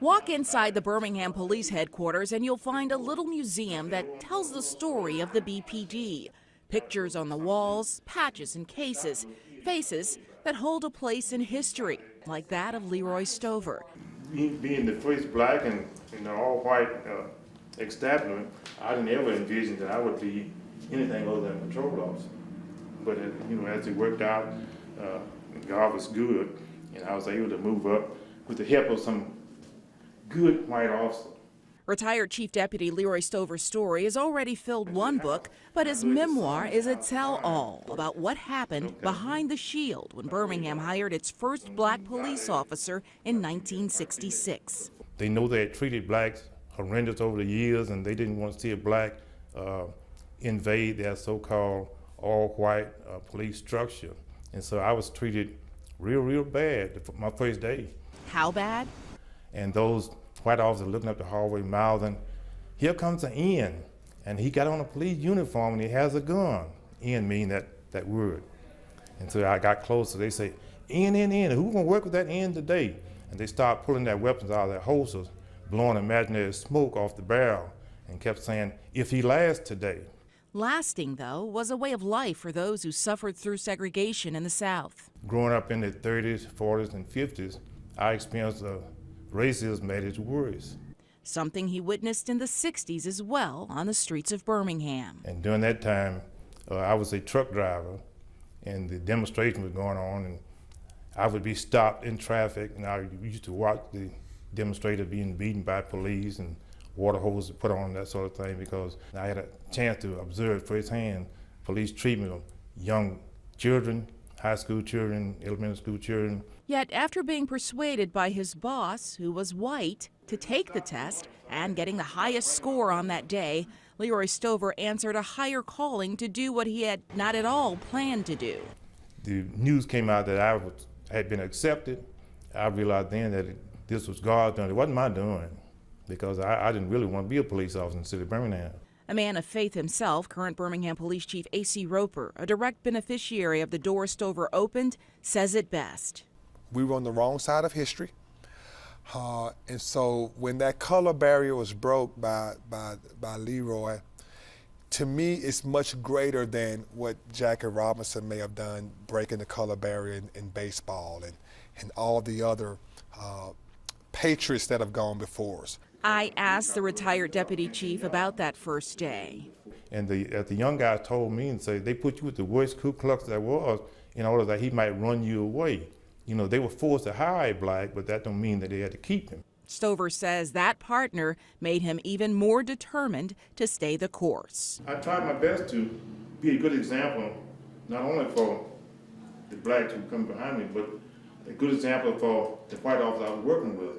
Walk inside the Birmingham Police Headquarters and you'll find a little museum that tells the story of the BPD. Pictures on the walls, patches and cases, faces that hold a place in history, like that of Leroy Stover. Being the first black and all-white establishment, I didn't ever envision that I would be anything other than a patrol officer. But as it worked out, God was good, and I was able to move up with the help of some good white officer. Retired Chief Deputy Leroy Stover's story has already filled one book, but his memoir is a tell-all about what happened behind the shield when Birmingham hired its first black police officer in 1966. They know they had treated blacks horrendous over the years, and they didn't want to see a black invade their so-called all-white police structure. And so I was treated real bad my first day. How bad? And those white officers looking up the hallway mouthing, "Here comes an N." And he got on a police uniform and he has a gun. N mean that word. And so I got closer. They say, N, who gonna work with that N today? And they start pulling their weapons out of their holsters, blowing imaginary smoke off the barrel, and kept saying, "If he lasts today." Lasting, though, was a way of life for those who suffered through segregation in the South. Growing up in the 30s, 40s, and 50s, I experienced racism at its worst. Something he witnessed in the 60s as well on the streets of Birmingham. And during that time, I was a truck driver, and the demonstration was going on, and I would be stopped in traffic, and I used to watch the demonstrators being beaten by police and water hoses put on, that sort of thing, because I had a chance to observe firsthand police treatment of young children, high school children, elementary school children. Yet after being persuaded by his boss, who was white, to take the test and getting the highest score on that day, Leroy Stover answered a higher calling to do what he had not at all planned to do. The news came out that I had been accepted. I realized then that this was God doing. It wasn't my doing, because I didn't really want to be a police officer in the city of Birmingham. A man of faith himself, current Birmingham Police Chief A.C. Roper, a direct beneficiary of the door Stover opened, says it best. We were on the wrong side of history. And so when that color barrier was broke by Leroy, to me it's much greater than what Jackie Robinson may have done, breaking the color barrier in baseball and all the other patriots that have gone before us. I asked the retired deputy chief about that first day. And the young guy told me and said, they put you with the worst Ku Klux there was in order that he might run you away. They were forced to hire a black, but that don't mean that they had to keep him. Stover says that partner made him even more determined to stay the course. I tried my best to be a good example, not only for the blacks who come behind me, but a good example for the white officers I was working with.